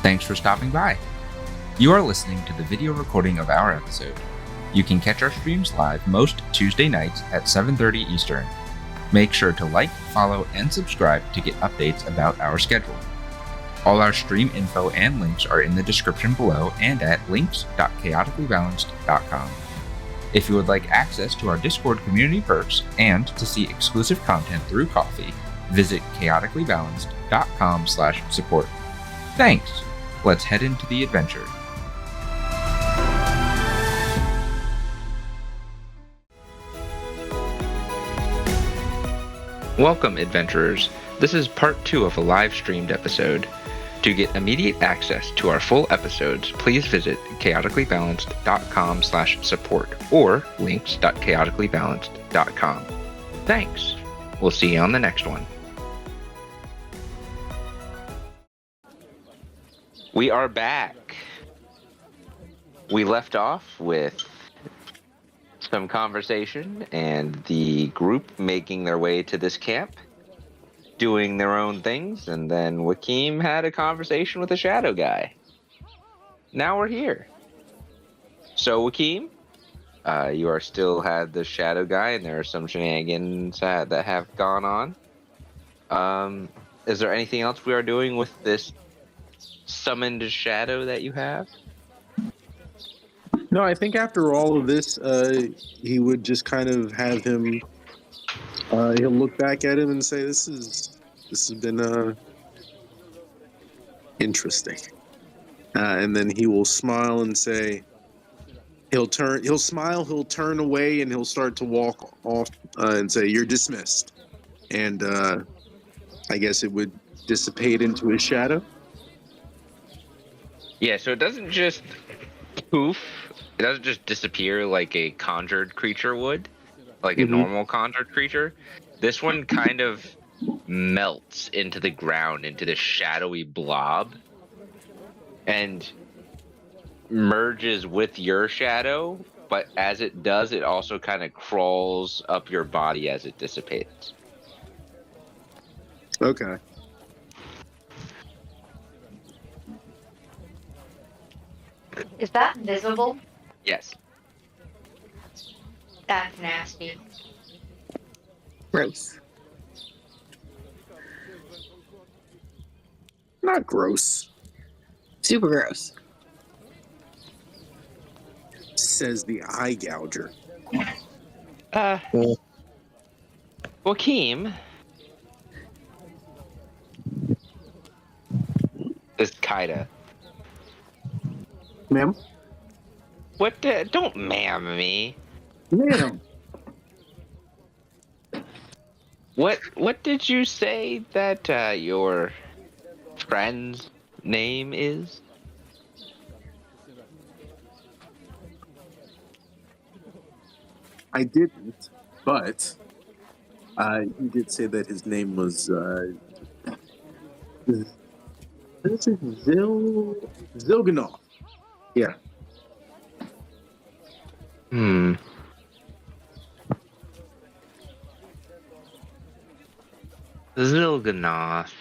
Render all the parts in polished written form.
Thanks for stopping by. You are listening to the video recording of our episode. You can catch our streams live most Tuesday nights at 7:30 Eastern. Make sure to like, follow, and subscribe to get updates about our schedule. All our stream info and links are in the description below and at links.chaoticallybalanced.com. If you would like access to our Discord community perks and to see exclusive content through Coffee, visit chaoticallybalanced.com/support. Thanks! Let's head into the adventure. Welcome, adventurers. This is part 2 of a live-streamed episode. To get immediate access to our full episodes, please visit chaoticallybalanced.com/support or links.chaoticallybalanced.com. Thanks. We'll see you on the next one. We are back. We left off with some conversation and the group making their way to this camp, doing their own things, and then Joaquim had a conversation with a shadow guy. Now we're here. So Joaquim, you are still had the shadow guy, and there are some shenanigans that have gone on. Is there anything else we are doing with this summoned shadow that you have? No, I think after all of this, he would just kind of have him. He'll look back at him and say, "This has been interesting," and then he will smile and say, He'll smile, he'll turn away, and he'll start to walk off and say, "You're dismissed," and I guess it would dissipate into his shadow. Yeah, so it doesn't just poof. It doesn't just disappear like a conjured creature would, like a normal conjured creature. This one kind of melts into the ground, into this shadowy blob, and merges with your shadow. But as it does, it also kind of crawls up your body as it dissipates. Okay. Is that visible? Yes. That's nasty. Gross. Not gross, Super gross. says the eye gouger. Joaquim. This Kaida. Ma'am? What? Don't ma'am me. Ma'am. What did you say that your friend's name is? I didn't, but he did say that his name was what is it? Zilganov. Yeah. Zilganoth.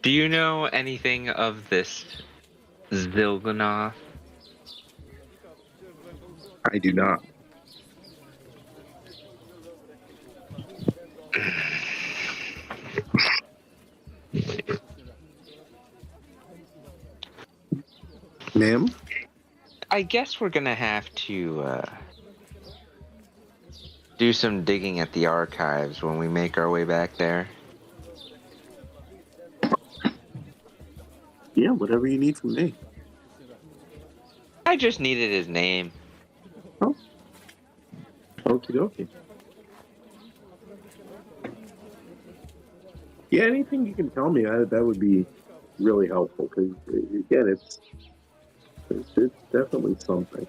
Do you know anything of this Zilganoth? I do not. Ma'am? I guess we're gonna have to do some digging at the archives when we make our way back there. Yeah, whatever you need from me. I just needed his name. Oh. Okie dokie. Yeah, anything you can tell me, that would be really helpful, because, again, it's definitely something.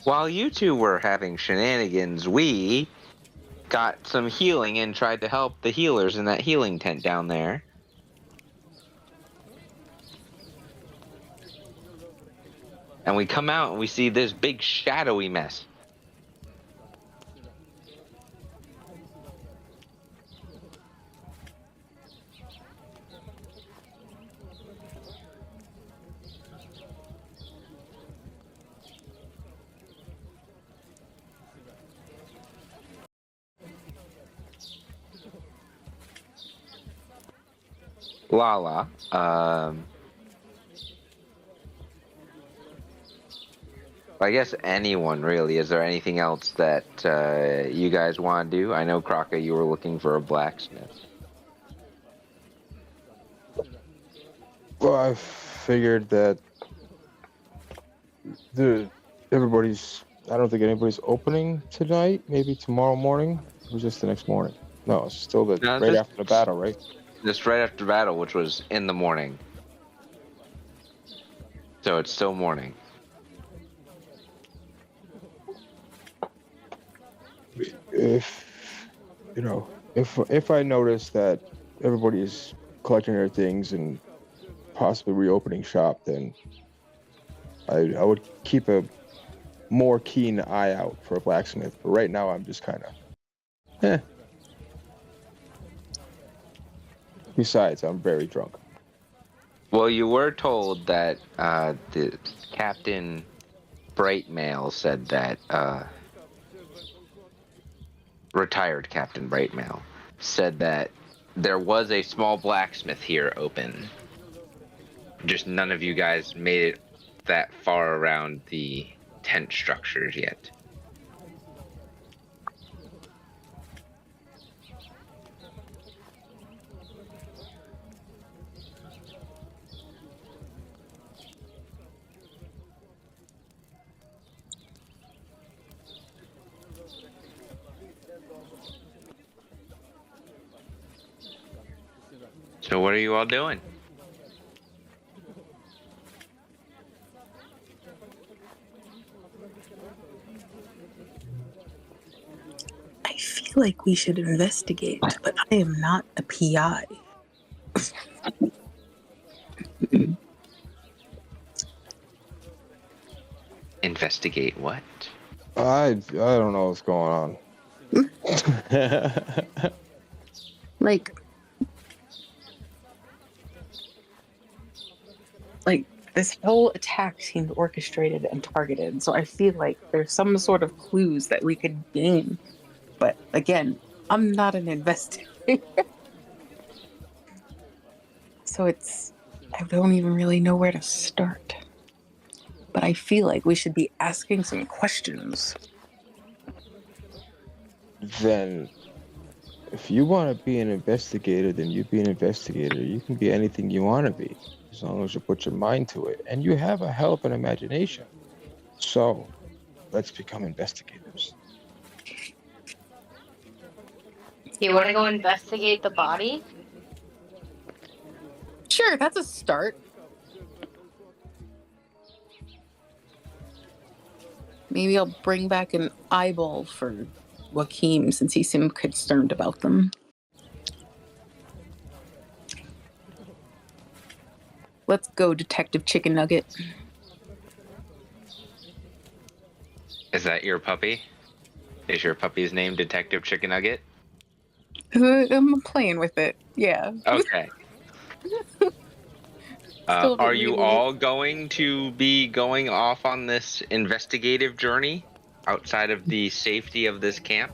While you two were having shenanigans, we got some healing and tried to help the healers in that healing tent down there. And we come out and we see this big shadowy mess. Lala, I guess anyone really. Is there anything else that you guys want to do? I know, Kraka, you were looking for a blacksmith. Well, I figured that everybody's. I don't think anybody's opening tonight. Maybe tomorrow morning. It was just the next morning. No, it's still No, right after the battle, right? Just right after battle, which was in the morning. So it's still morning. If I notice that everybody is collecting their things and possibly reopening shop, then I would keep a more keen eye out for a blacksmith. But right now, I'm just kind of, Besides, I'm very drunk. Well, you were told that the Captain Brightmail said that retired Captain Brightmail said that there was a small blacksmith here open. Just none of you guys made it that far around the tent structures yet. So what are you all doing? I feel like we should investigate, but I am not a PI. Investigate what? I don't know what's going on. Like this whole attack seemed orchestrated and targeted, so I feel like there's some sort of clues that we could gain. But again, I'm not an investigator. So I don't even really know where to start. But I feel like we should be asking some questions. Then, if you want to be an investigator, then you be an investigator. You can be anything you want to be, as long as you put your mind to it. And you have a hell of an imagination. So, let's become investigators. You want to go investigate the body? Sure, that's a start. Maybe I'll bring back an eyeball for Joaquin since he seemed concerned about them. Let's go, Detective Chicken Nugget. Is that your puppy? Is your puppy's name Detective Chicken Nugget? I'm playing with it. Yeah. Okay. Still a bit Are you weird. all going to be going off on this investigative journey outside of the safety of this camp?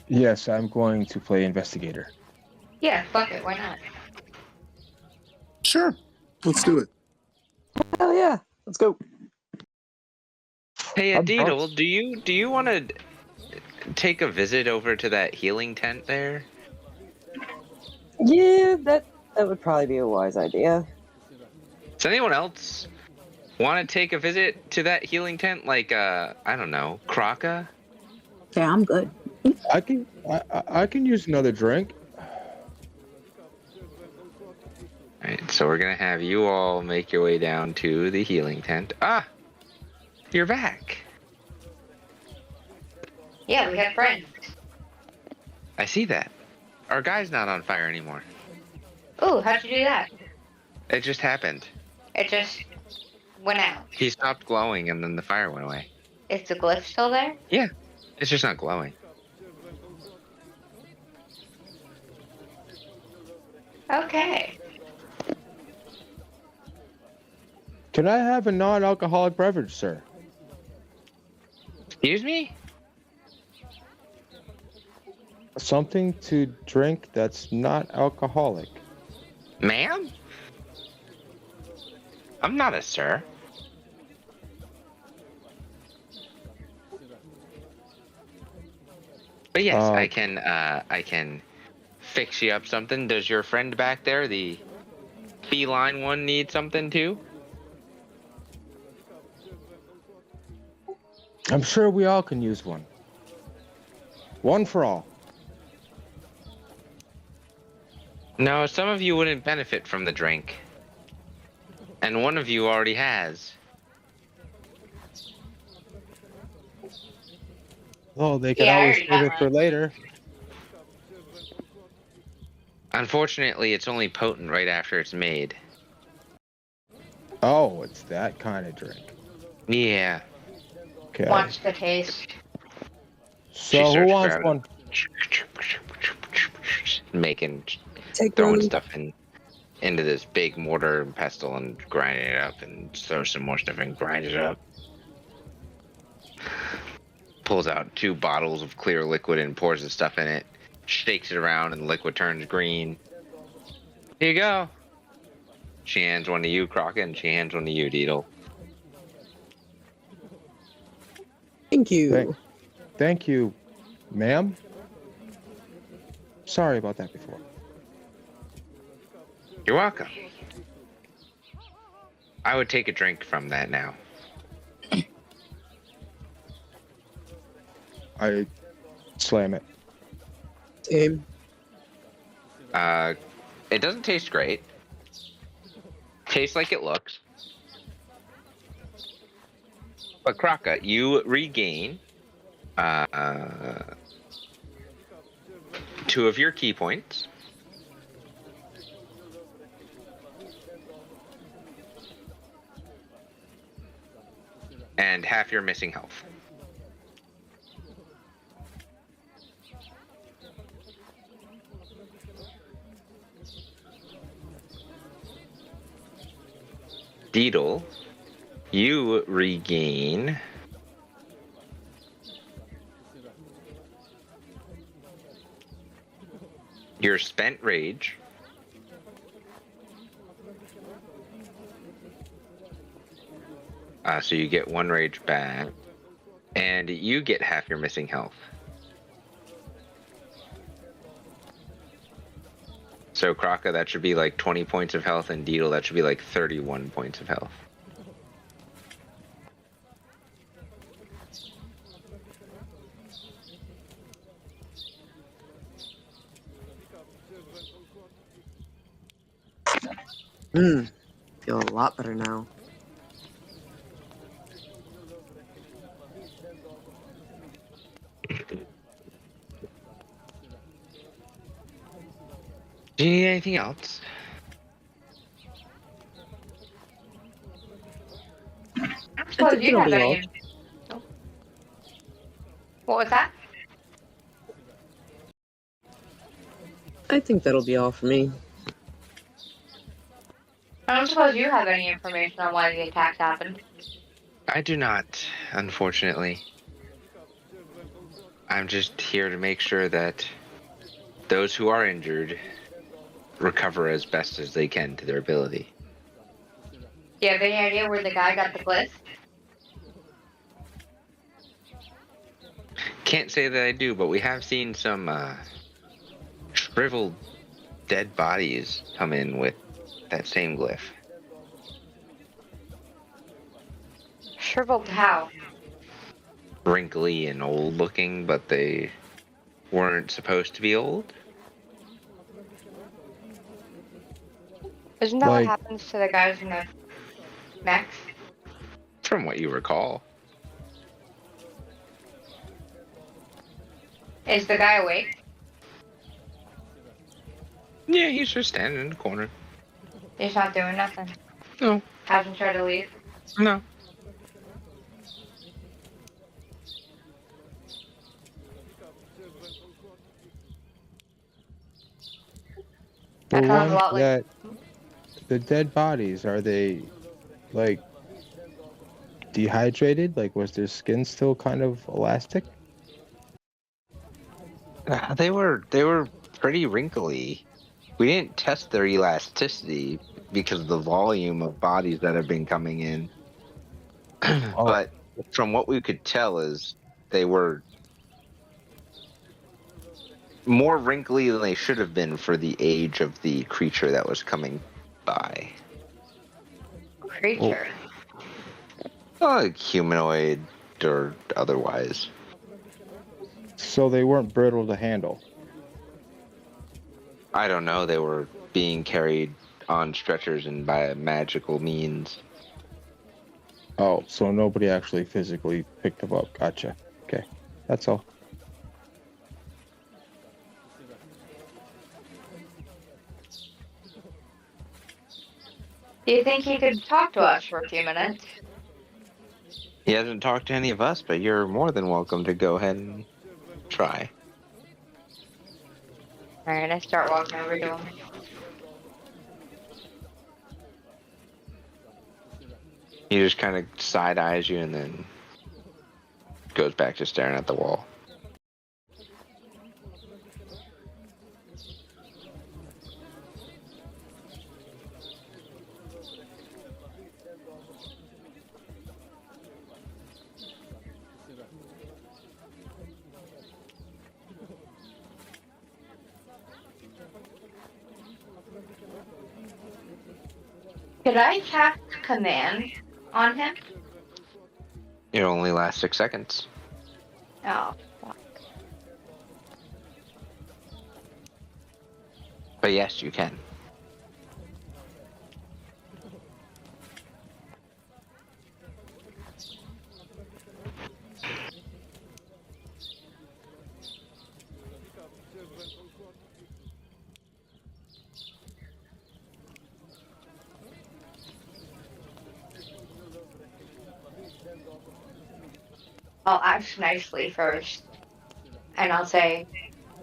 Yes, I'm going to play investigator. Yeah, fuck it, why not? Sure. Let's do it. Hell yeah, let's go. Hey, I'm Adidal, drunk. do you want to take a visit over to that healing tent there? Yeah, that would probably be a wise idea. Does anyone else want to take a visit to that healing tent? Like, I don't know, Kraka? Yeah, I'm good. I can use another drink. Alright, so we're gonna have you all make your way down to the healing tent. Ah! You're back! Yeah, we have friends. I see that. Our guy's not on fire anymore. Ooh, how'd you do that? It just happened. It just went out. He stopped glowing and then the fire went away. Is the glyph still there? Yeah, it's just not glowing. Okay. Can I have a non-alcoholic beverage, sir? Excuse me? Something to drink that's not alcoholic. Ma'am? I'm not a sir. But yes, I can fix you up something. Does your friend back there, the feline one, need something too? I'm sure we all can use one. One for all. No, some of you wouldn't benefit from the drink. And one of you already has. Oh, they can Yeah, I always already save got it for later. Unfortunately, it's only potent right after it's made. Oh, it's that kind of drink. Yeah. Okay. Watch the taste. So She who starts wants grabbing- one? Making, Take throwing one. stuff into this big mortar and pestle and grinding it up and throw some more stuff and grind it up. Pulls out 2 bottles of clear liquid and pours the stuff in it. Shakes it around and the liquid turns green. Here you go. She hands one to you, Crockett, and she hands one to you, Deedle. Thank you. Thank you, ma'am. Sorry about that before. You're welcome. I would take a drink from that now. I slam it. Same. It doesn't taste great. Tastes like it looks. But Crockett, you regain 2 of your key points. And half your missing health. Deedle, you regain your spent rage. So you get 1 rage back, and you get half your missing health. So Kraka, that should be like 20 points of health, and Deedle, that should be like 31 points of health. Feel a lot better now. Do you need anything else? Well, think do you it'll have be any? What was that? I think that'll be all for me. I don't suppose you have any information on why the attacks happened. I do not, unfortunately. I'm just here to make sure that those who are injured recover as best as they can to their ability. Do you have any idea where the guy got the glyph? Can't say that I do, but we have seen some shriveled dead bodies come in with that same glyph. Shriveled how? Wrinkly and old looking, but they weren't supposed to be old. Isn't that Like- what happens to the guys in the mechs? From what you recall. Is the guy awake? Yeah, he's just standing in the corner. He's not doing nothing. No. Hasn't tried to leave. No. That The sounds a ones lot like. that the dead bodies, are they like dehydrated? Like, was their skin still kind of elastic? They were pretty wrinkly. We didn't test their elasticity because of the volume of bodies that have been coming in. Oh, But from what we could tell is they were more wrinkly than they should have been for the age of the creature that was coming by. Creature. Like humanoid or otherwise. so they weren't brittle to handle. I don't know. They were being carried on stretchers and by magical means. Oh, so nobody actually physically picked them up. Gotcha. Okay, that's all. Do you think he could talk to us for a few minutes? He hasn't talked to any of us, but you're more than welcome to go ahead and try. Alright, I start walking over to him. He just kind of side eyes you and then goes back to staring at the wall. Could I cast command on him? It only lasts 6 seconds. Oh, fuck. But yes, you can. I'll ask nicely first. And I'll say,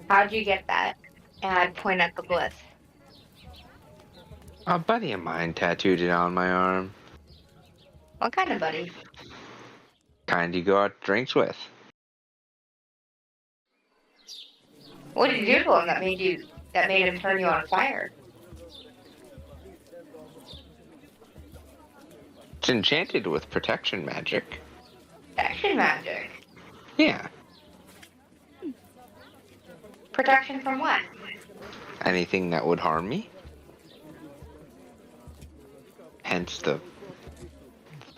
how'd you get that? And I'd point at the glyph. A buddy of mine tattooed it on my arm. What kind of buddy? Kind you go out to drinks with. What did you do to him that made him turn you on fire? It's enchanted with protection magic. Protection magic. Yeah. Protection from what? Anything that would harm me. Hence the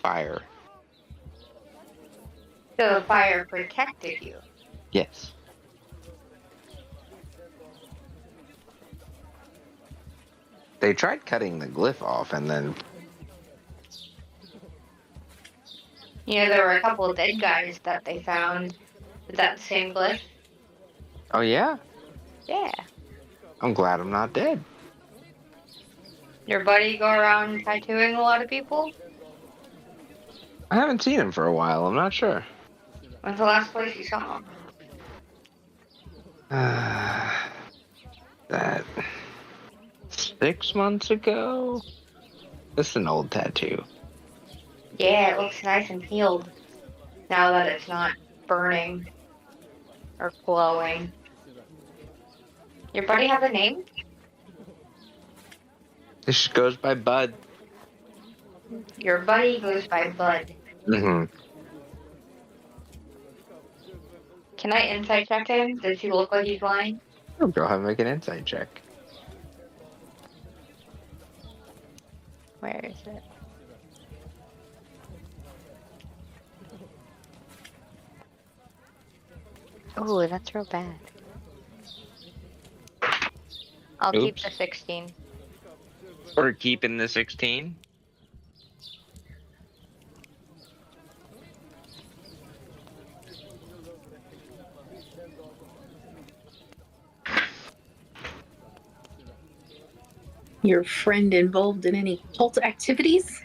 fire. So the fire protected you. Yes. They tried cutting the glyph off and then You know, there were a couple of dead guys that they found. Is that the same glyph? oh yeah, Yeah. I'm glad I'm not dead. Your buddy go around tattooing a lot of people? I haven't seen him for a while, I'm not sure. When's the last place you saw him? That 6 months ago? This is an old tattoo. Yeah, it looks nice and healed. Now that it's not burning or glowing. Your buddy have a name? This just goes by Bud. Your buddy goes by Bud. Mm-hmm. Can I insight check him? Does he look like he's lying? Go ahead and make an insight check. Where is it? Oh, that's real bad. I'll keep Oops. the 16. We're keeping the 16. Your friend involved in any cult activities?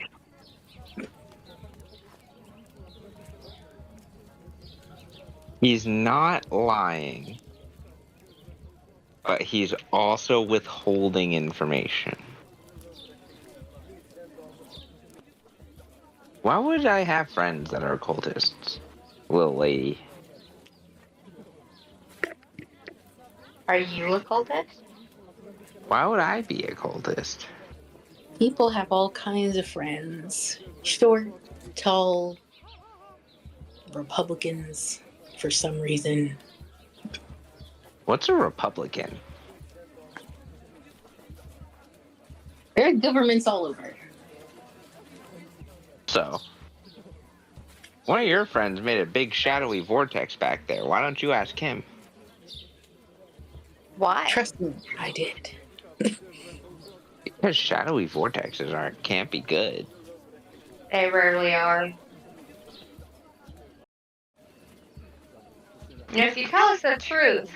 He's not lying, but he's also withholding information. Why would I have friends that are occultists, little lady? Are you a cultist? Why would I be a cultist? People have all kinds of friends. Short, tall, Republicans for some reason. What's a Republican? There are governments all over. So, one of your friends made a big shadowy vortex back there. Why don't you ask him? Why? Trust me, I did. Because shadowy vortexes can't be good. They rarely are. And if you tell us the truth,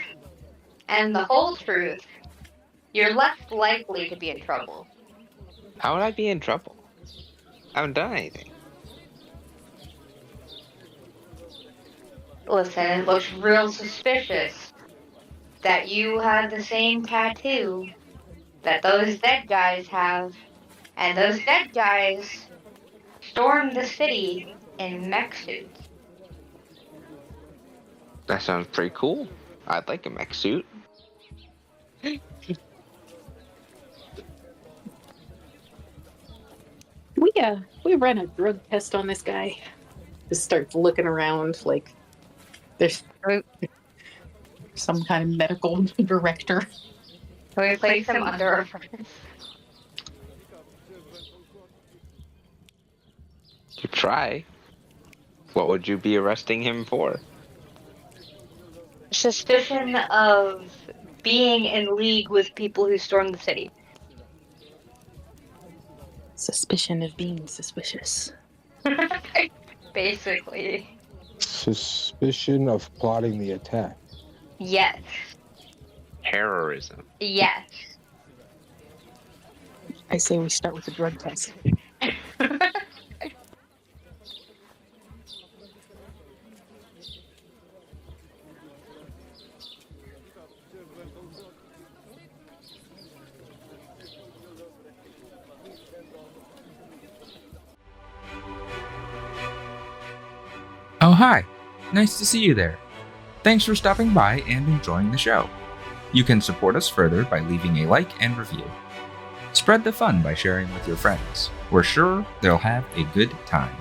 and the whole truth, you're less likely to be in trouble. How would I be in trouble? I haven't done anything. Listen, it looks real suspicious that you have the same tattoo that those dead guys have, and those dead guys stormed the city in mech suits. That sounds pretty cool. I'd like a mech suit. We ran a drug test on this guy. Just starts looking around like there's some kind of medical director. Can we place him under arrest? You try. What would you be arresting him for? Suspicion of being in league with people who stormed the city. Suspicion of being suspicious. Basically. Suspicion of plotting the attack. Yes. Terrorism. Yes. I say we start with the drug test. Oh, hi. Nice to see you there. Thanks for stopping by and enjoying the show. You can support us further by leaving a like and review. Spread the fun by sharing with your friends. We're sure they'll have a good time.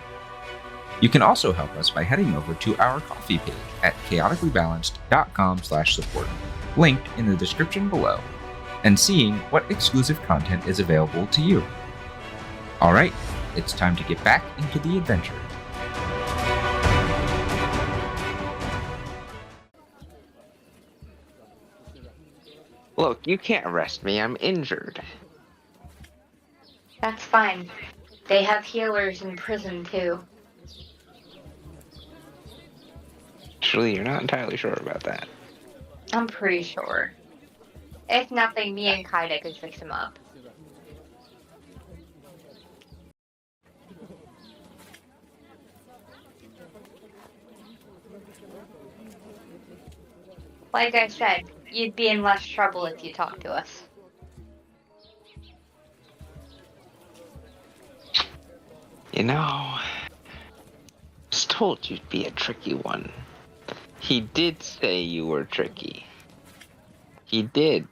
You can also help us by heading over to our Ko-fi page at chaoticallybalanced.com/support, linked in the description below, and seeing what exclusive content is available to you. Alright, it's time to get back into the adventure. Look, you can't arrest me. I'm injured. That's fine. They have healers in prison too. Actually, you're not entirely sure about that. I'm pretty sure. If nothing, me and Kaida could fix him up. Like I said, you'd be in less trouble if you talked to us. You know, I just told you'd be a tricky one. He did say you were tricky. He did.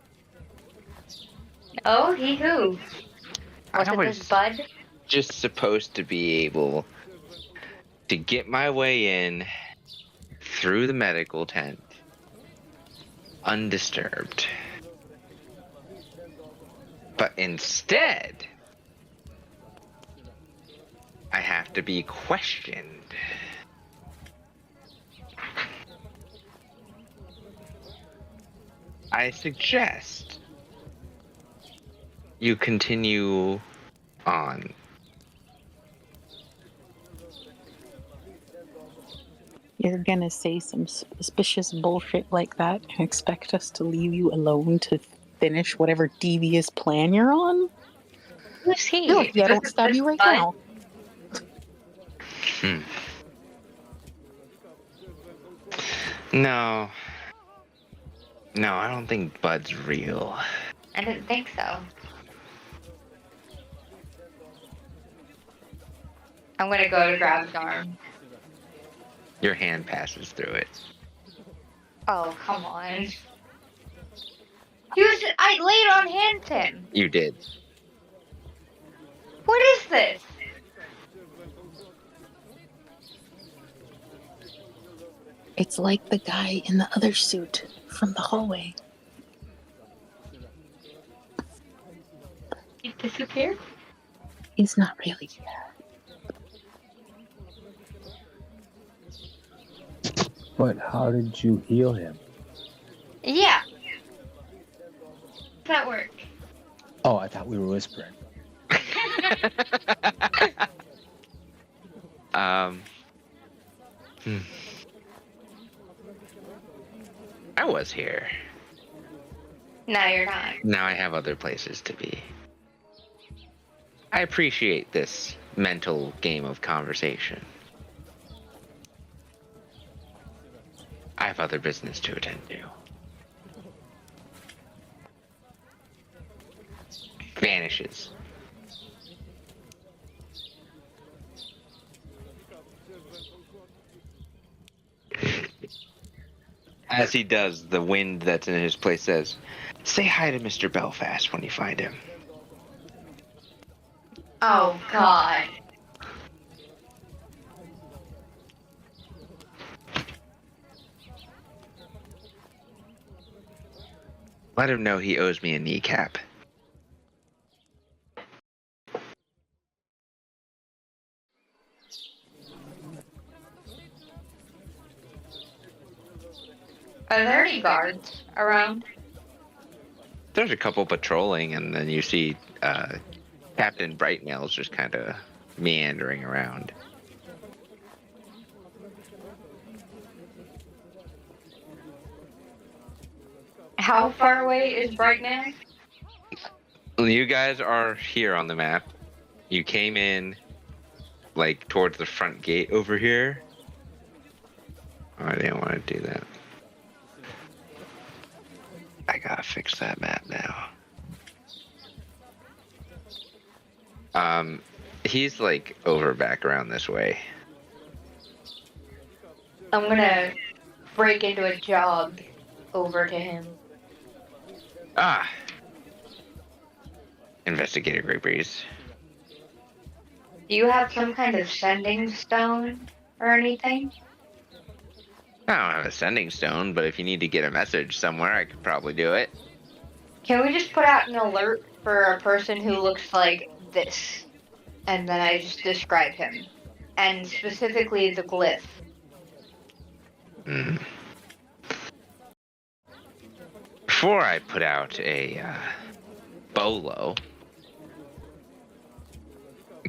Oh, he who? Was it this bud? Just supposed to be able to get my way in through the medical tent undisturbed. But instead, I have to be questioned. I suggest you continue on. You're gonna say some suspicious bullshit like that and expect us to leave you alone to finish whatever devious plan you're on? Who's he? No, yeah, I don't This- stab this you right bud? now. No. No, I don't think Bud's real. I didn't think so. I'm gonna go to grab his arm. Your hand passes through it. Oh, come on. I laid on hands him. You did. What is this? It's like the guy in the other suit from the hallway. He disappeared? He's not really here. But how did you heal him? Yeah. That worked. Oh, I thought we were whispering. I was here. No, you're not. Now I have other places to be. I appreciate this mental game of conversation. I have other business to attend to. Vanishes. As he does, the wind that's in his place says, "Say hi to Mr. Belfast when you find him." Oh, God. Let him know he owes me a kneecap. Are there any guards around? There's a couple patrolling, and then you see Captain Brightnails just kind of meandering around. How far away is Brightness? You guys are here on the map. You came in, like, towards the front gate over here. Oh, I didn't want to do that. I gotta fix that map now. He's, like, over back around this way. I'm gonna break into a jog over to him. Ah! Investigator Great Breeze. Do you have some kind of sending stone or anything? I don't have a sending stone, but if you need to get a message somewhere, I could probably do it. Can we just put out an alert for a person who looks like this? And then I just describe him. And specifically the glyph. Before I put out a bolo,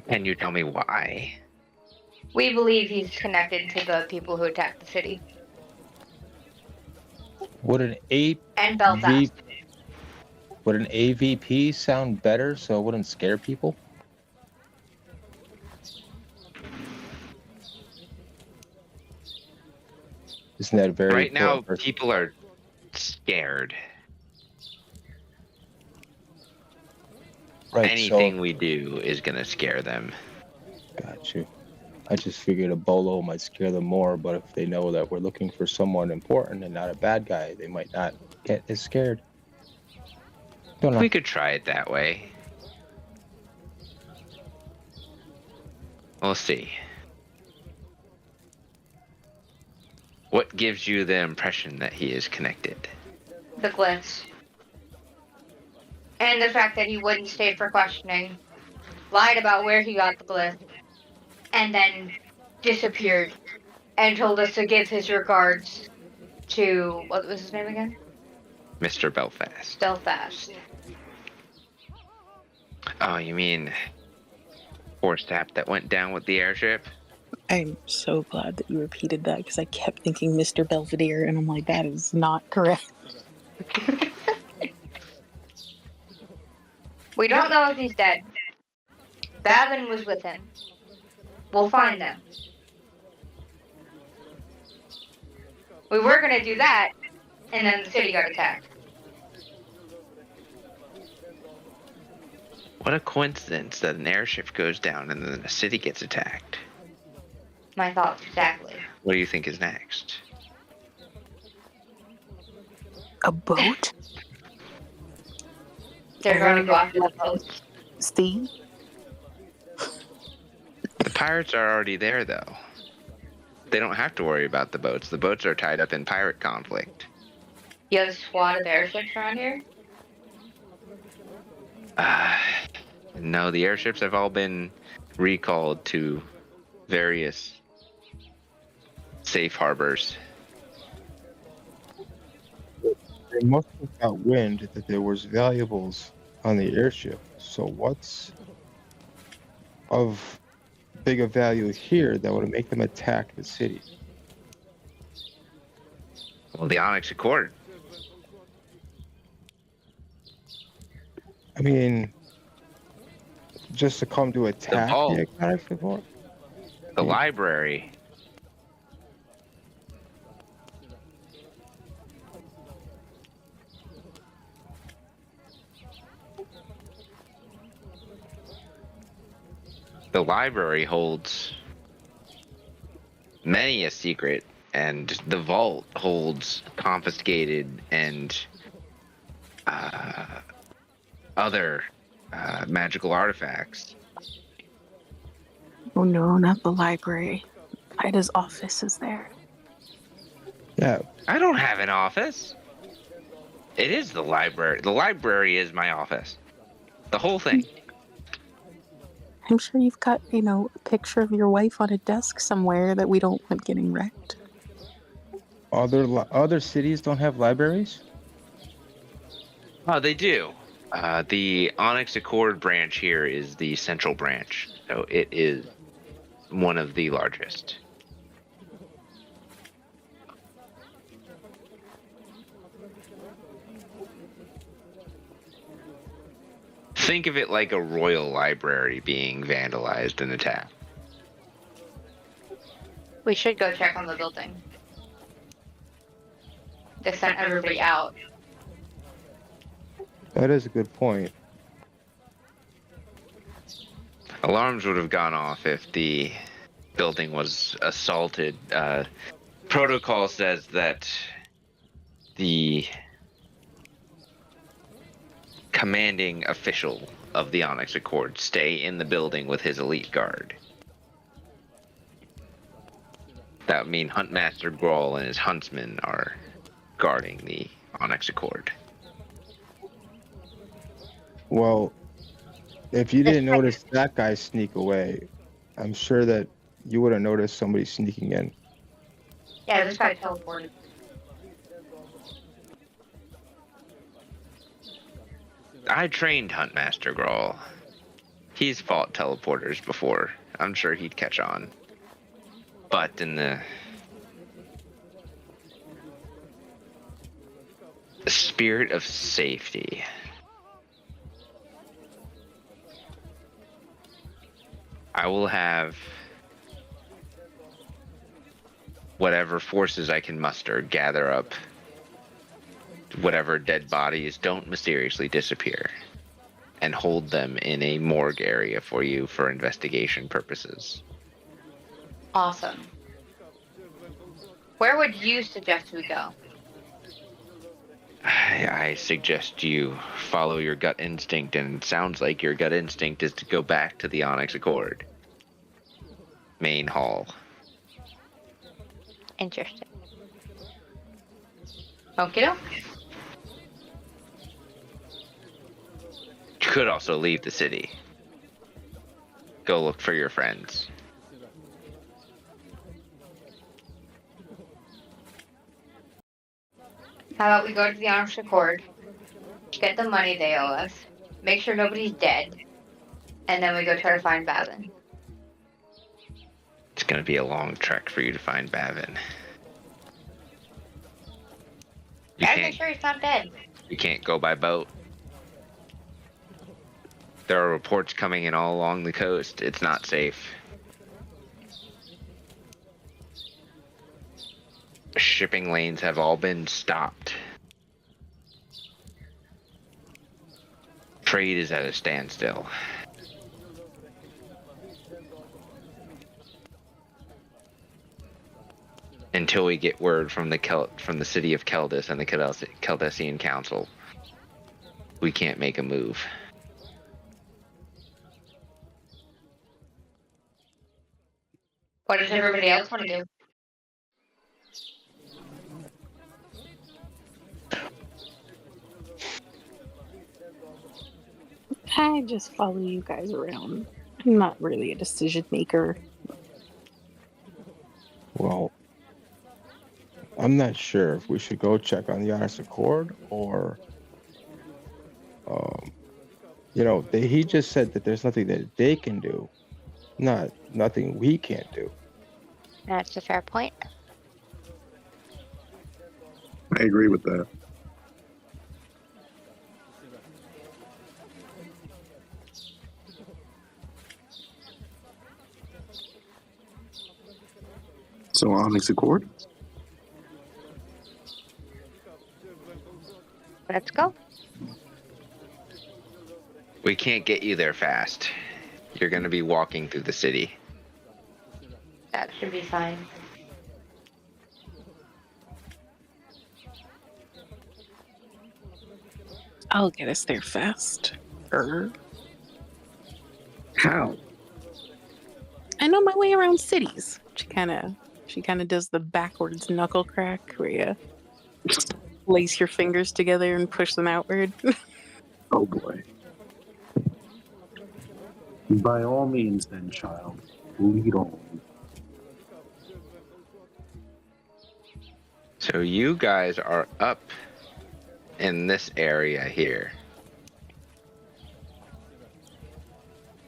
can you tell me why? We believe he's connected to the people who attacked the city. Would an And Belfast. Would an AVP sound better so it wouldn't scare people? Isn't that very Right now, important? people are scared. Right, Anything we do is gonna scare them. Got you. I just figured a bolo might scare them more, but if they know that we're looking for someone important and not a bad guy, they might not get as scared. Don't know. We could try it that way. We'll see. What gives you the impression that he is connected? The glyphs. And the fact that he wouldn't stay for questioning. Lied about where he got the glyph. And then disappeared. And told us to give his regards to... What was his name again? Mr. Belfast. Belfast. Oh, you mean poor sap that went down with the airship? I'm so glad that you repeated that because I kept thinking Mr. Belvedere, and I'm like, that is not correct. We don't know if he's dead. Babin was with him. We'll find them. We were gonna do that, and then the city got attacked. What a coincidence that an airship goes down and then a city gets attacked. My thoughts exactly. What do you think is next? A boat? They're going to go after the boats. See? The pirates are already there, though. They don't have to worry about the boats. The boats are tied up in pirate conflict. You have a squad of airships around here? No, the airships have all been recalled to various safe harbors. They must have got wind that there was valuables on the airship. So what's of bigger value here that would make them attack the city? Well, the Onyx Accord. I mean, just to come to attack vault. the Onyx Accord? The library. The library holds many a secret, and the vault holds confiscated and other magical artifacts. Oh no, not the library. Ida's office is there. Yeah, I don't have an office. It is the library. The library is my office. The whole thing. I'm sure you've got, a picture of your wife on a desk somewhere that we don't want getting wrecked. other cities don't have libraries? Oh, they do. The Onyx Accord branch here is the central branch, so it is one of the largest. Think of it like a royal library being vandalized and attacked. We should go check on the building. They sent everybody out. That is a good point. Alarms would have gone off if the building was assaulted. Protocol says that the commanding official of the Onyx Accord stay in the building with his elite guard. That would mean Huntmaster Groll and his huntsmen are guarding the Onyx Accord. Well, if you didn't notice that guy sneak away, I'm sure that you would have noticed somebody sneaking in. Yeah, this guy teleported. I trained Huntmaster Groll. He's fought teleporters before. I'm sure he'd catch on. But in the spirit of safety, I will have whatever forces I can muster gather up whatever dead bodies don't mysteriously disappear and hold them in a morgue area for you for investigation purposes. Awesome. Where would you suggest we go? I suggest you follow your gut instinct, and it sounds like your gut instinct is to go back to the Onyx Accord. Main hall. Interesting. Okay. You could also leave the city. Go look for your friends. How about we go to the Onyx Accord, get the money they owe us, make sure nobody's dead, and then we go try to find Babin. It's going to be a long trek for you to find Babin. You Gotta make sure he's not dead. You can't go by boat. There are reports coming in all along the coast. It's not safe. Shipping lanes have all been stopped. Trade is at a standstill. Until we get word from the city of Keldis and the Keldesian Council, we can't make a move. What does everybody else want to do? I just follow you guys around. I'm not really a decision maker. Well, I'm not sure if we should go check on the honest accord or, he just said that there's nothing that they can do, nothing we can't do. That's a fair point. I agree with that. So Onyx Accord? Let's go. We can't get you there fast. You're going to be walking through the city. That should be fine. I'll get us there fast. How? I know my way around cities. She kind of does the backwards knuckle crack where you lace your fingers together and push them outward. Oh boy. By all means then, child, lead on. So you guys are up in this area here.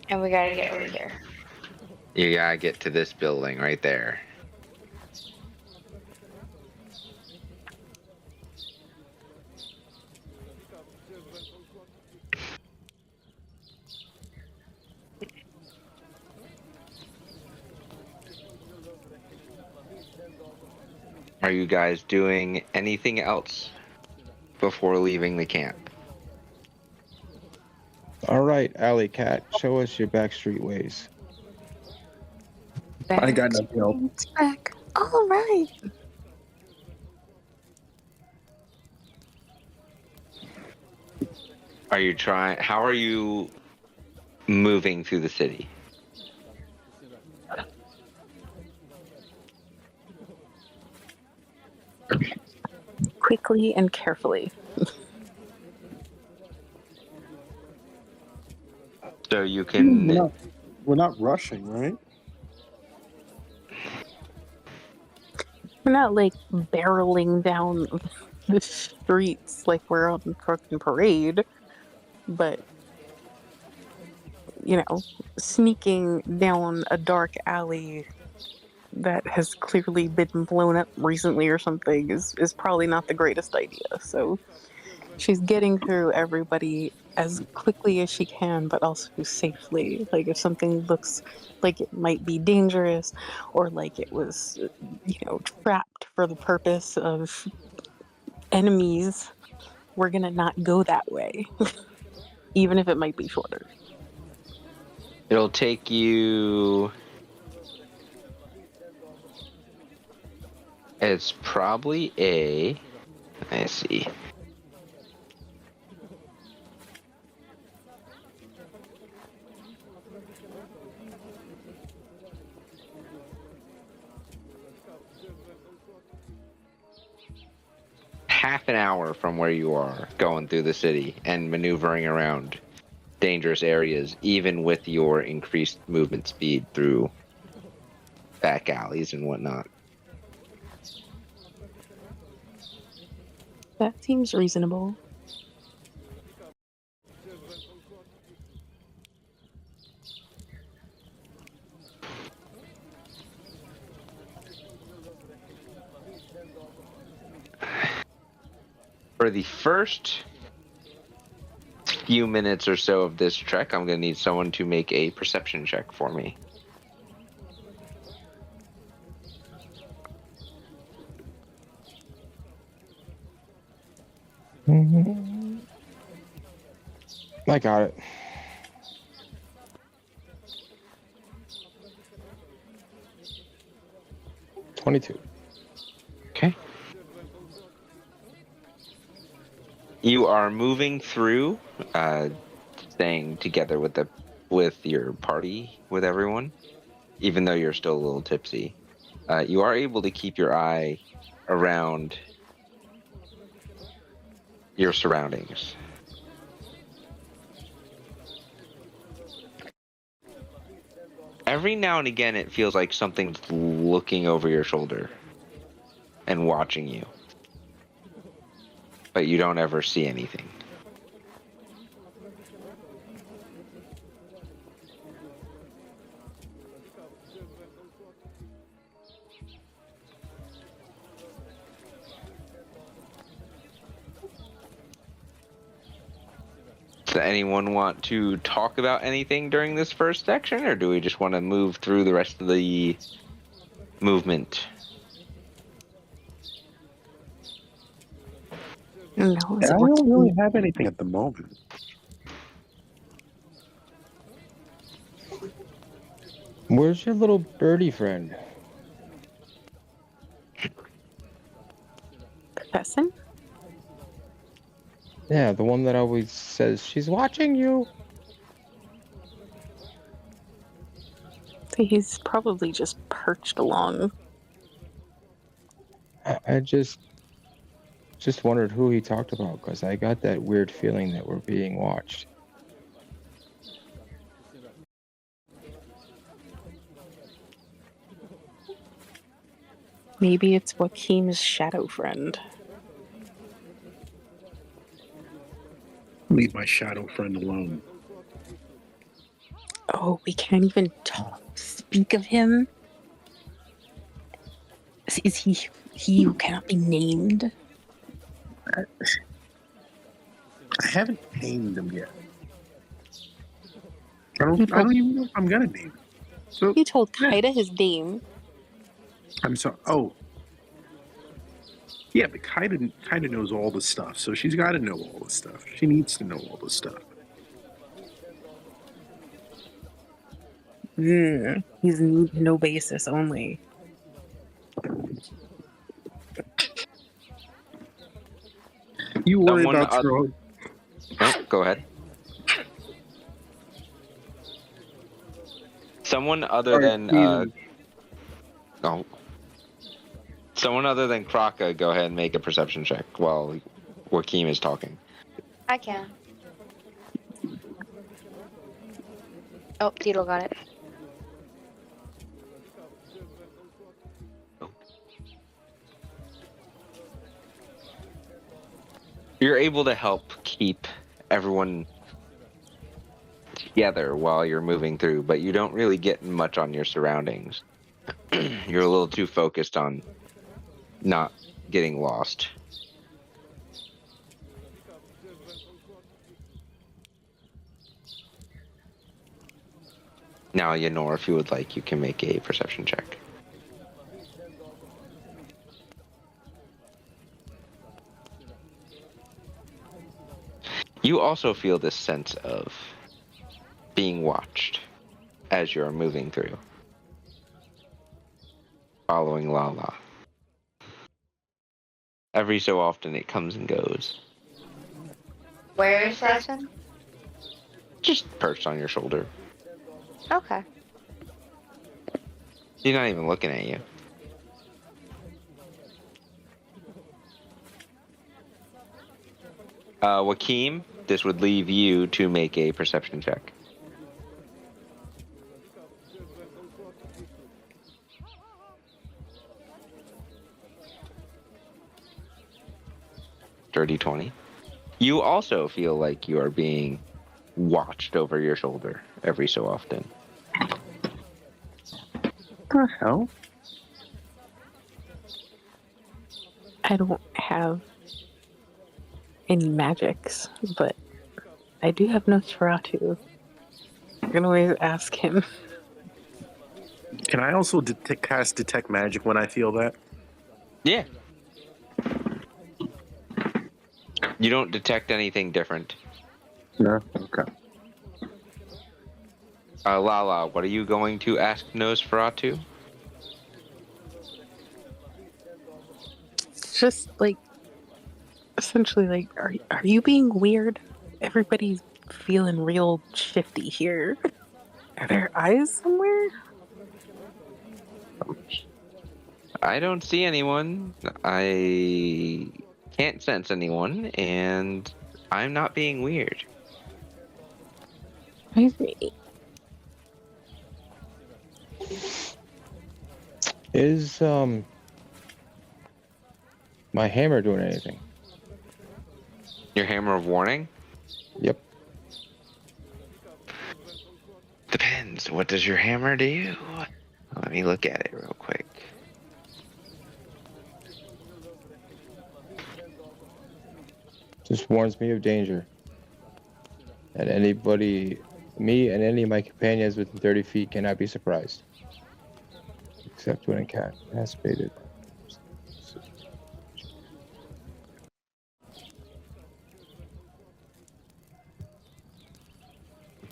And we gotta get over here. You gotta get to this building right there. Are you guys doing anything else before leaving the camp? All right, Alley Cat, show us your backstreet ways. I got nothing else. Back. All right. How are you moving through the city? Quickly and carefully. So you can... We're not rushing, right? We're not like barreling down the streets like we're on fucking parade, but sneaking down a dark alley that has clearly been blown up recently or something is probably not the greatest idea. So she's getting through everybody as quickly as she can, but also safely. Like if something looks like it might be dangerous or like it was, trapped for the purpose of enemies, we're gonna not go that way, even if it might be shorter. It'll take you... It's probably let's see. Half an hour from where you are going through the city and maneuvering around dangerous areas, even with your increased movement speed through back alleys and whatnot. That seems reasonable. For the first few minutes or so of this trek, I'm going to need someone to make a perception check for me. I got it. $22. Okay. You are moving through, staying together with your party, with everyone, even though you're still a little tipsy. You are able to keep your eye around your surroundings. Every now and again, it feels like something's looking over your shoulder and watching you, but you don't ever see anything. Does anyone want to talk about anything during this first section, or do we just want to move through the rest of the movement? No, I don't really have anything at the moment. Where's your little birdie friend? Professor? Yeah, the one that always says she's watching you. He's probably just perched along. I just wondered who he talked about, because I got that weird feeling that we're being watched. Maybe it's Joaquin's shadow friend. Leave my shadow friend alone. Oh, we can't even speak of him? Is he who cannot be named? I haven't named him yet. I don't even know if I'm gonna name him. So You told Kaida his name. I'm sorry. Oh, yeah, but Kaida knows all the stuff, so she's got to know all the stuff. She needs to know all the stuff. He's no basis only. You worry about throwing. Oh, go ahead. Someone other than someone other than Kraka, go ahead and make a perception check while Joaquin is talking. I can. Oh, Tito got it. You're able to help keep everyone together while you're moving through, but you don't really get much on your surroundings. You're a little too focused on not getting lost. Now, Yenor, if you would like, you can make a perception check. You also feel this sense of being watched as you're moving through, following Lala. Every so often it comes and goes. Where is Sesson? Just perched on your shoulder. Okay. He's not even looking at you. Joaquin, this would leave you to make a perception check. Dirty 20. You also feel like you are being watched over your shoulder every so often. What the hell? I don't have any magics, but I do have Nosferatu. I can always ask him. Can I also cast detect magic when I feel that? Yeah. You don't detect anything different. No. Okay. Lala, what are you going to ask Nosferatu? It's just like, essentially, like, are you being weird? Everybody's feeling real shifty here. Are there eyes somewhere? I don't see anyone. I can't sense anyone, and I'm not being weird. I see. Is my hammer doing anything? Your hammer of warning? Yep. Depends. What does your hammer do? Let me look at it real quick. Just warns me of danger. And anybody, me and any of my companions within 30 feet cannot be surprised. Except when incapacitated.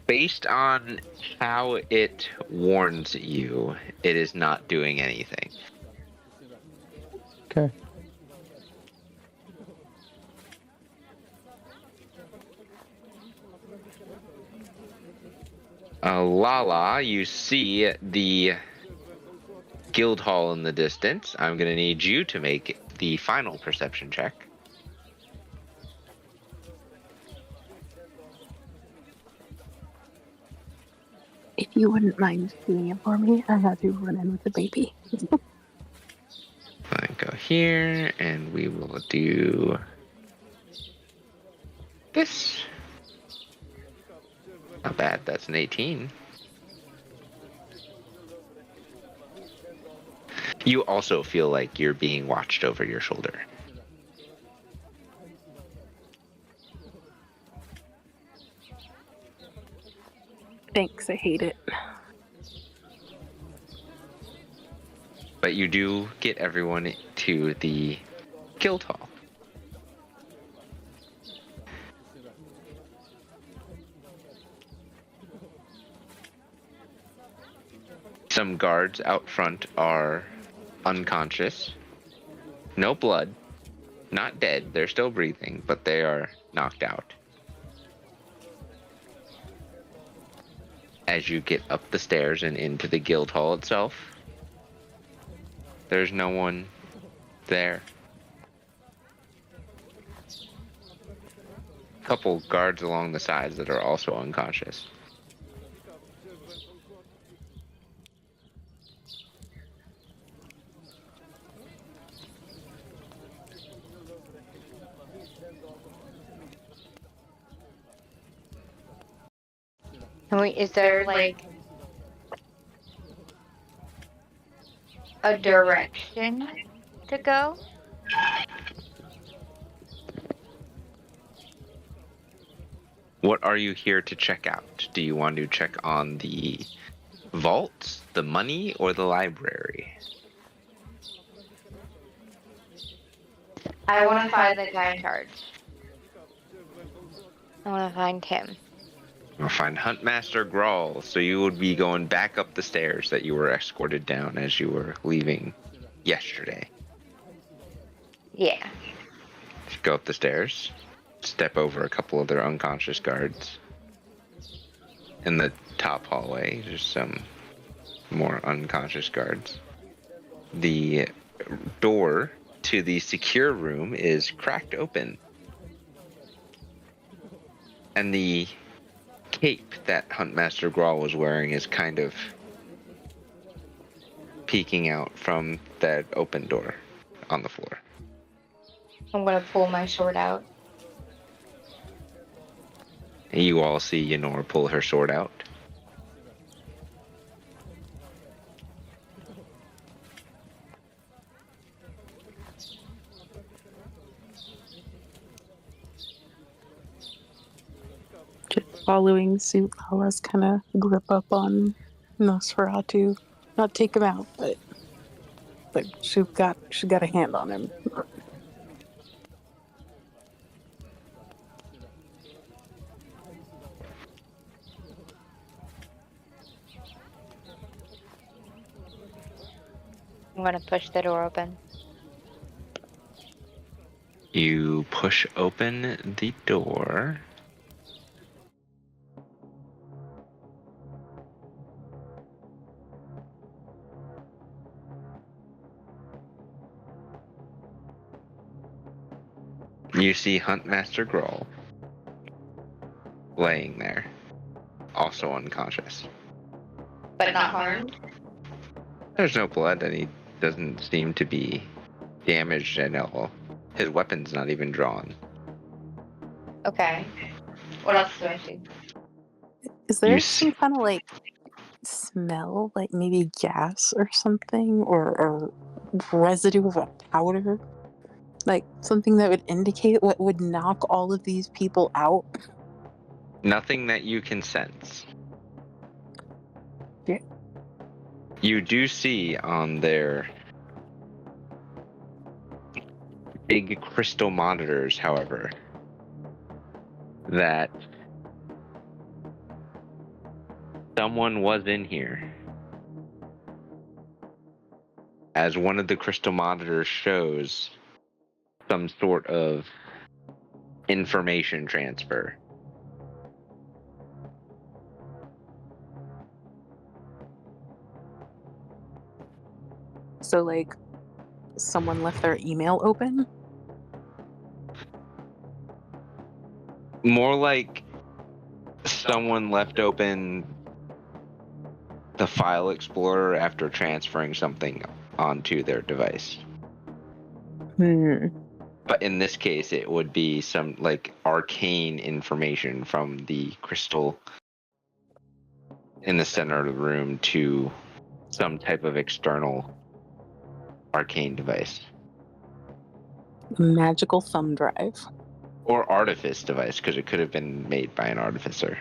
Based on how it warns you, it is not doing anything. Okay. Lala, you see the guild hall in the distance. I'm going to need you to make the final perception check. If you wouldn't mind doing it for me, I had to run in with the baby. I go here, and we will do this. Not bad, that's an 18. You also feel like you're being watched over your shoulder. Thanks, I hate it. But you do get everyone to the guild hall. Some guards out front are unconscious. No blood. Not dead. They're still breathing, but they are knocked out. As you get up the stairs and into the guild hall itself, there's no one there. A couple guards along the sides that are also unconscious. Is there like a direction to go? What are you here to check out? Do you want to check on the vaults, the money, or the library? I want to find the guy in charge. I want to find him. You'll find Huntmaster Grawl, so you would be going back up the stairs that you were escorted down as you were leaving yesterday. Yeah. Go up the stairs, step over a couple of their unconscious guards. In the top hallway, there's some more unconscious guards. The door to the secure room is cracked open. And the cape that Huntmaster Grawl was wearing is kind of peeking out from that open door on the floor. I'm going to pull my sword out. You all see Yenor pull her sword out. Following suit, Lala's kind of grip up on Nosferatu. Not take him out, but she got a hand on him. I'm gonna push the door open. You push open the door. You see Huntmaster Grohl laying there, also unconscious. But not harmed? There's no blood, and he doesn't seem to be damaged at all. His weapon's not even drawn. Okay. What else do I see? Is there You some kind of like smell, like maybe gas or something, or residue of a powder? Like something that would indicate what would knock all of these people out? Nothing that you can sense. Yeah. You do see on their big crystal monitors, however, that someone was in here. As one of the crystal monitors shows some sort of information transfer. So like someone left their email open? More like someone left open the file explorer after transferring something onto their device. But in this case, it would be some like arcane information from the crystal in the center of the room to some type of external arcane device. A magical thumb drive. Or artifice device, because it could have been made by an artificer.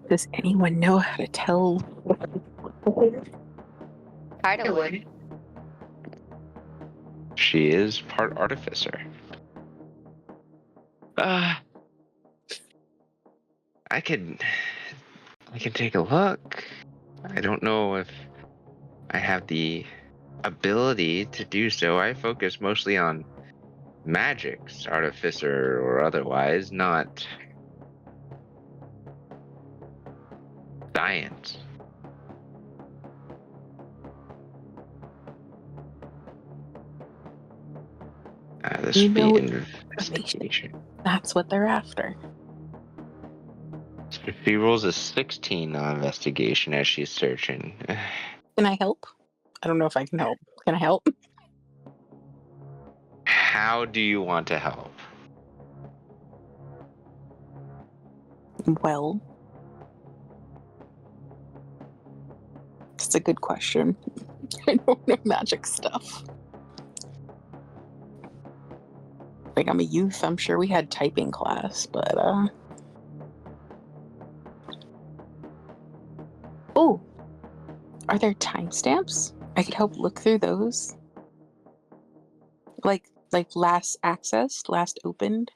Does anyone know how to tell? Kaida would. She is part artificer. I can take a look. I don't know if I have the ability to do so. I focus mostly on magics, artificer or otherwise, not science. This You would be know investigation. That's what they're after. She rolls a 16 on investigation as she's searching. Can I help? I don't know if I can help. Can I help? How do you want to help? Well, it's a good question. I don't know magic stuff. Like, I'm a youth. I'm sure we had typing class, but oh, are there timestamps? I could help look through those. Like last accessed, last opened.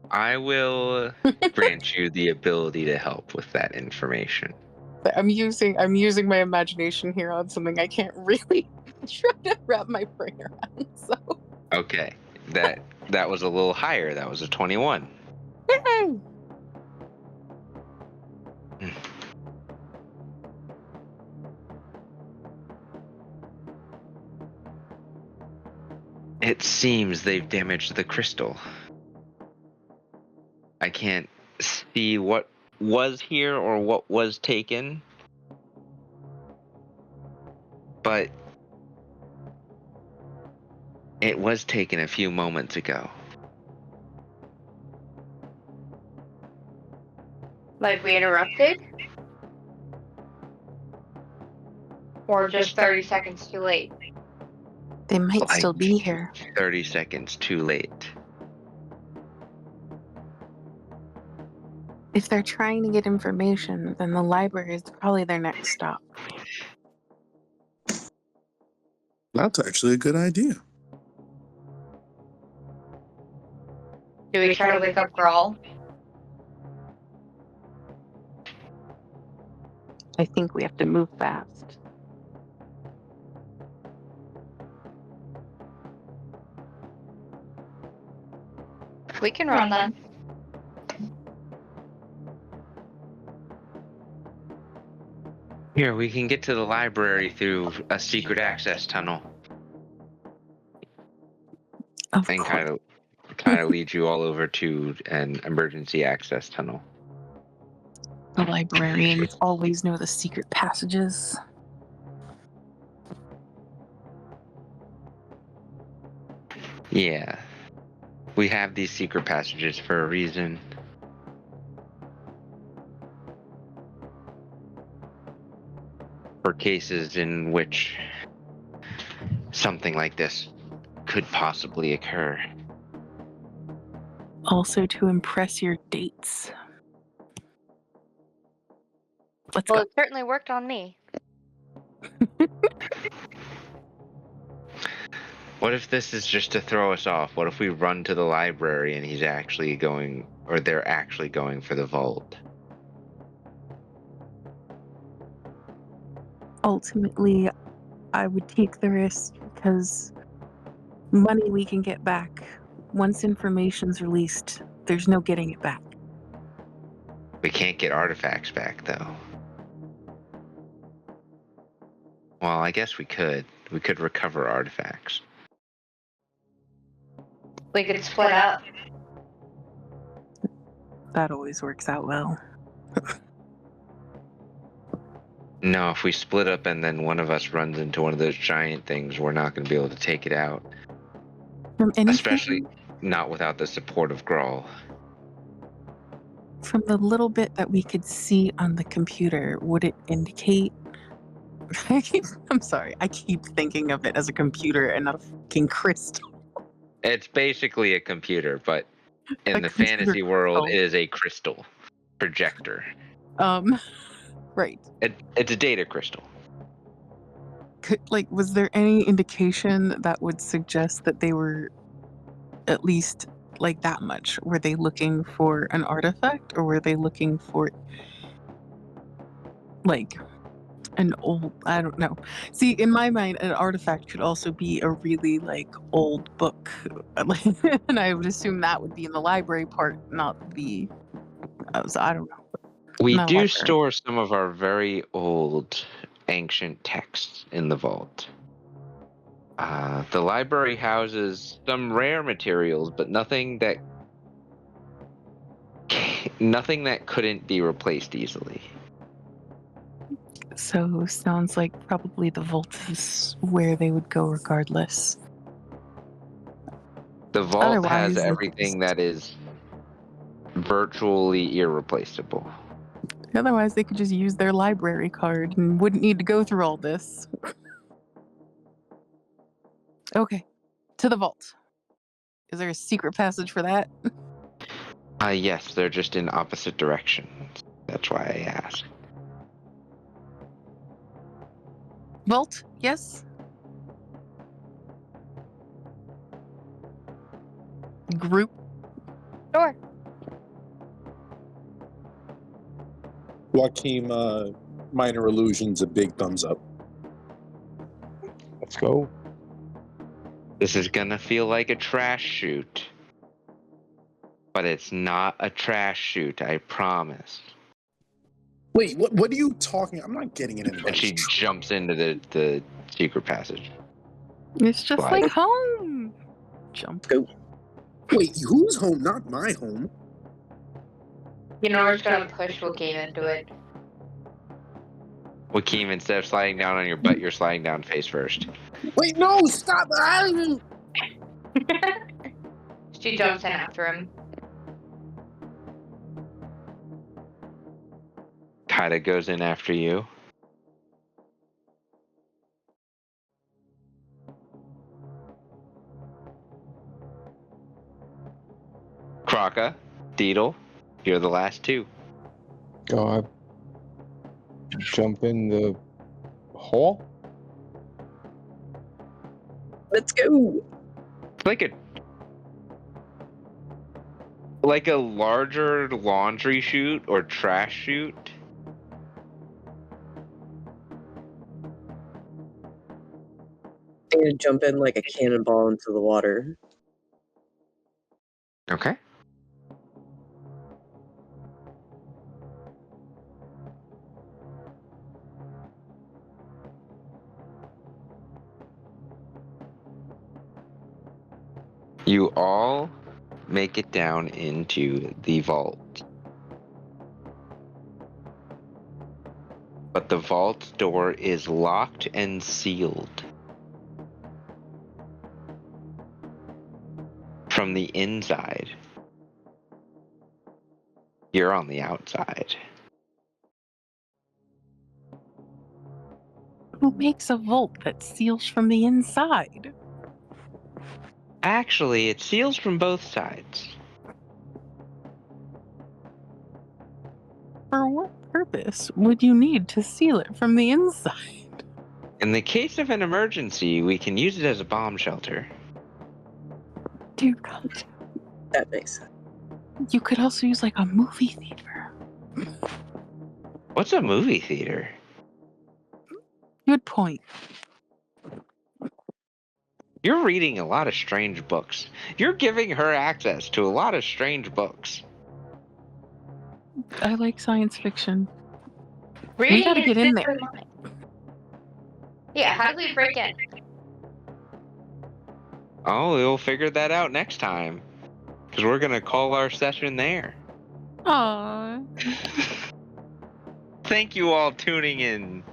I will grant you the ability to help with that information. But I'm using my imagination here on something I can't really try to wrap my brain around. So Okay, that was a little higher. That was a 21. yay! It seems they've damaged the crystal. I can't see what was here or what was taken, but it was taken a few moments ago. Like we interrupted? Or just 30 seconds too late? They might Like still be here. 30 seconds too late. If they're trying to get information, then the library is probably their next stop. That's actually a good idea. Do we try to wake up Grawl? I think we have to move fast. We can run then. Here, we can get to the library through a secret access tunnel Of and course. kind of lead you all over to an emergency access tunnel. The librarians always know the secret passages. Yeah. We have these secret passages for a reason. For cases in which something like this could possibly occur. Also to impress your dates. Let's Well, go. it certainly worked on me. What if this is just to throw us off? What if we run to the library and he's actually going, or they're actually going for the vault? Ultimately, I would take the risk because money we can get back. Once information's released, there's no getting it back. We can't get artifacts back, though. Well, I guess we could. We could recover artifacts. We could split up. That always works out well. No, if we split up and then one of us runs into one of those giant things, we're not going to be able to take it out. From anything, Especially not without the support of Grawl. from the little bit that we could see on the computer, would it indicate? I'm sorry, I keep thinking of it as a computer and not a fucking crystal. It's basically a computer, but in A the computer fantasy world, crystal. it is a crystal projector. Right. It's a data crystal. Was there any indication that would suggest that they were at least like that much? Were they looking for an artifact, or were they looking for like an old? I don't know. See, in my mind, an artifact could also be a really old book, and I would assume that would be in the library part, not the. I don't know. We Not a do library. store some of our very old, ancient texts in the vault. The library houses some rare materials, but nothing that couldn't be replaced easily. So sounds like probably the vault is where they would go regardless. The vault has Otherwise, they could everything just- that is virtually irreplaceable. Otherwise, they could just use their library card and wouldn't need to go through all this. Okay, to the vault. Is there a secret passage for that? Yes, they're just in opposite directions. That's why I asked. Vault, yes. Group. Sure. Joaquin, minor illusions, a big thumbs up. Let's go. This is gonna feel like a trash chute. But it's not a trash chute, I promise. Wait, what are you talking? I'm not getting in And anybody's she jumps into the secret passage. It's just Slide. like home. Jump. Wait, whose home? Not my home. You know, we're just gonna push Joaquin into it. Joaquin, instead of sliding down on your butt, you're sliding down face first. Wait, no, stop! She jumps in after him. Kaida goes in after you. Kraka, Deedle, you're the last two. I jump in the hole? Let's go. It's like a larger laundry chute or trash chute. I'm gonna jump in like a cannonball into the water. Okay. You all make it down into the vault. But the vault door is locked and sealed. From the inside. You're on the outside. Who makes a vault that seals from the inside? Actually, it seals from both sides. For what purpose would you need to seal it from the inside? In the case of an emergency, we can use it as a bomb shelter. Dear God. That makes sense. You could also use like a movie theater. What's a movie theater? Good point. You're reading a lot of strange books. You're giving her access to a lot of strange books. I like science fiction. Reading We gotta is get in good there. for mine. Yeah, how do we break in? Oh, we'll figure that out next time. Because we're going to call our session there. Aww. Thank you all tuning in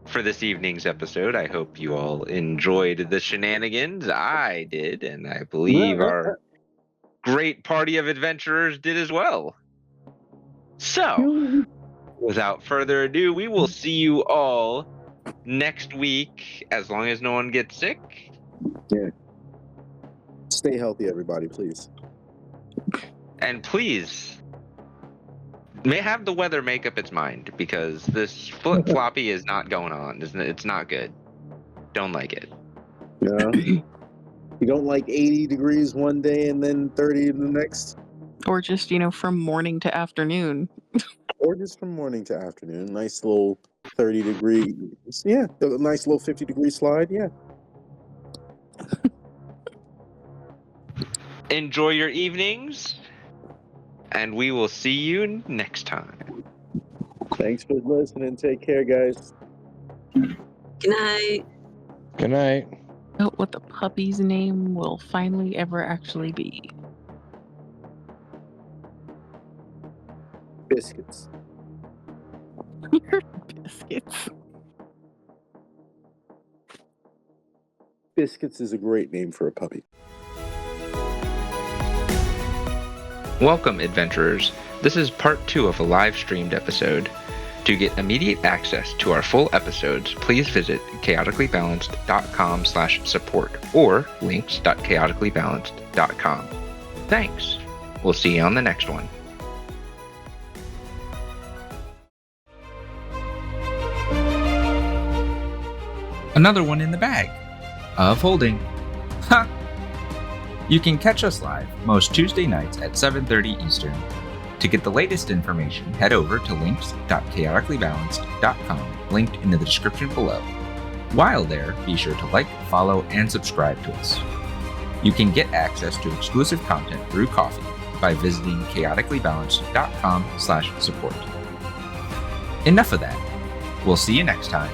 for this evening's episode. I hope you all enjoyed the shenanigans. I did, and I believe our great party of adventurers did as well. So, without further ado, we will see you all next week, as long as no one gets sick. Yeah. Stay healthy, everybody, please. And please, may have the weather make up its mind, because this flip-floppy is not going on. It's not good. Don't like it. Yeah. You don't like 80 degrees one day and then 30 the next? Or just, from morning to afternoon. Or just from morning to afternoon. Nice little 30 degree. Yeah, a nice little 50 degree slide. Yeah. Enjoy your evenings, and we will see you next time. Thanks for listening. Take care, guys. Good night. Good night. Note what the puppy's name will finally ever actually be. Biscuits. Your biscuits. Biscuits is a great name for a puppy. Welcome, adventurers. This is part 2 of a live-streamed episode. To get immediate access to our full episodes, please visit chaoticallybalanced.com/support or links.chaoticallybalanced.com. Thanks. We'll see you on the next one. Another one in the bag of holding. Ha! You can catch us live most Tuesday nights at 7:30 Eastern. To get the latest information, head over to links.chaoticallybalanced.com, linked in the description below. While there, be sure to like, follow, and subscribe to us. You can get access to exclusive content through Coffee by visiting chaoticallybalanced.com/support. Enough of that. We'll see you next time.